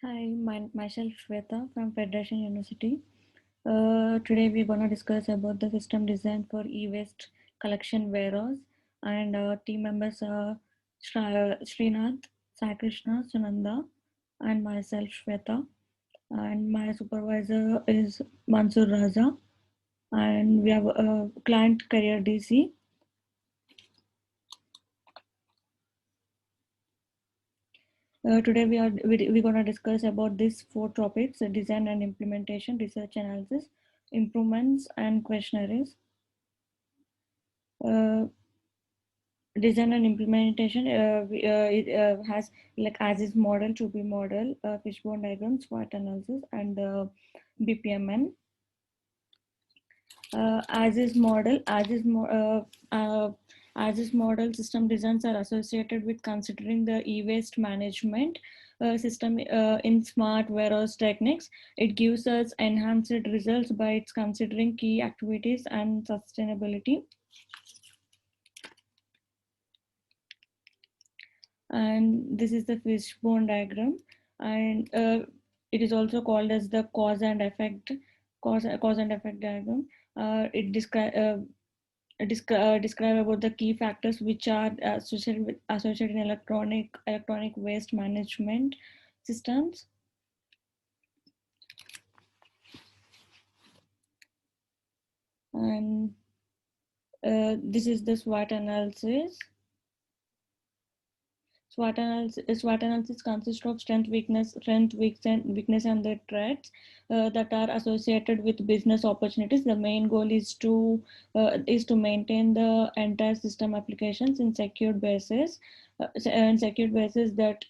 Hi, myself Shweta from Federation University. Today we're gonna discuss about the system design for e-waste collection warehouse, and team members are Srinath, Sai Krishna, Sunanda, and myself Shweta, and my supervisor is Mansur Raza, and we have a client career DC. Today we're gonna discuss about these four topics: design and implementation, research analysis, improvements, and questionnaires. Uh, Design and implementation it has like as is model, to be model, fishbone diagram, SWOT analysis, and BPMN. As is model, as is model system designs are associated with considering the e-waste management system in smart warehouse techniques. It gives us enhanced results by its considering key activities and sustainability. And this is the fishbone diagram, and it is also called as the cause and effect diagram. It describe about the key factors which are associated in electronic waste management systems. And this is the SWOT analysis. SWOT analysis consists of weakness, and the threats that are associated with business opportunities. The main goal is to maintain the entire system applications in secured basis, and secured basis that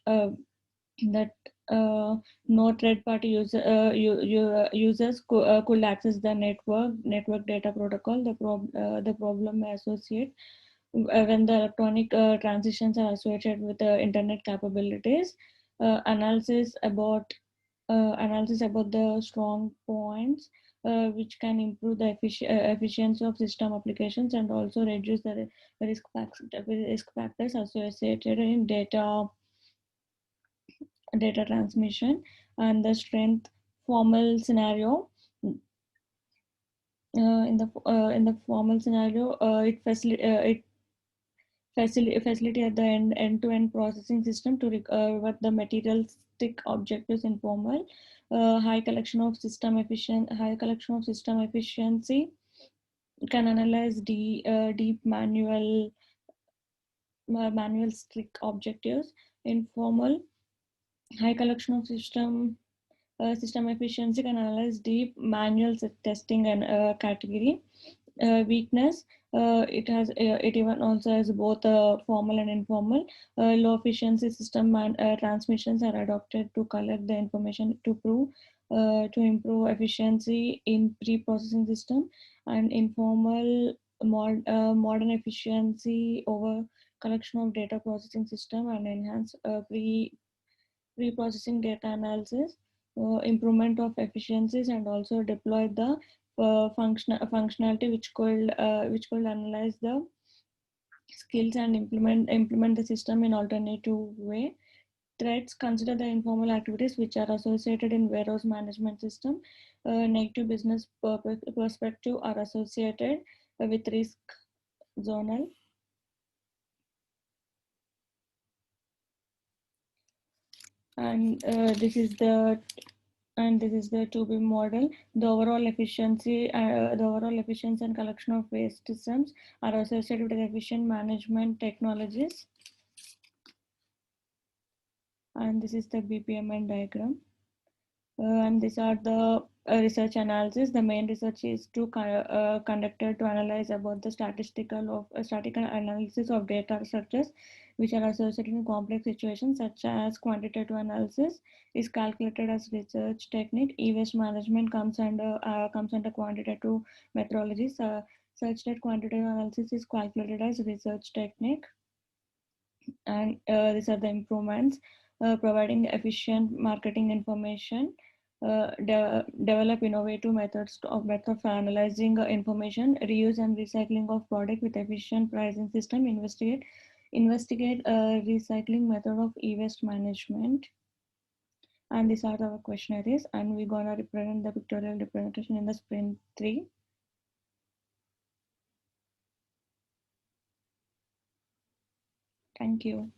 no third party users could access the network data protocol. The problem associate when the electronic transitions are associated with the internet capabilities. Analysis about the strong points which can improve the efficiency of system applications, and also reduce the risk factors associated in data transmission. And the strength formal scenario, in the formal scenario, it facilitate the end-to-end processing system to recover the materialistic objectives in formal. High collection of system efficiency can analyze deep manual strict objectives. Informal high collection of system efficiency can analyze deep manual testing and category. Weakness, it even also has both formal and informal. Low efficiency system transmissions are adopted to collect the information to improve efficiency in pre-processing system. And informal modern efficiency over collection of data processing system and enhance pre-processing data analysis, improvement of efficiencies, and also deploy the functionality which could analyze the skills and implement the system in alternative way. Threats, consider the informal activities which are associated in warehouse management system. Negative business perspective are associated with risk zonal. And this is the to be model. The overall efficiency and collection of waste systems are associated with efficient management technologies. And this is the BPMN diagram. And these are the research analysis. The main research is conducted to analyze about the statistical analysis of data structures which are associated in complex situations, such as quantitative analysis is calculated as research technique. E-waste management comes under quantitative methodologies, such that quantitative analysis is calculated as research technique. And these are the improvements: providing efficient marketing information, develop innovative methods for analyzing information, reuse and recycling of product with efficient pricing system, investigate recycling method of e-waste management. And these are our questionnaires, and we're gonna represent the pictorial representation in the sprint 3. Thank you.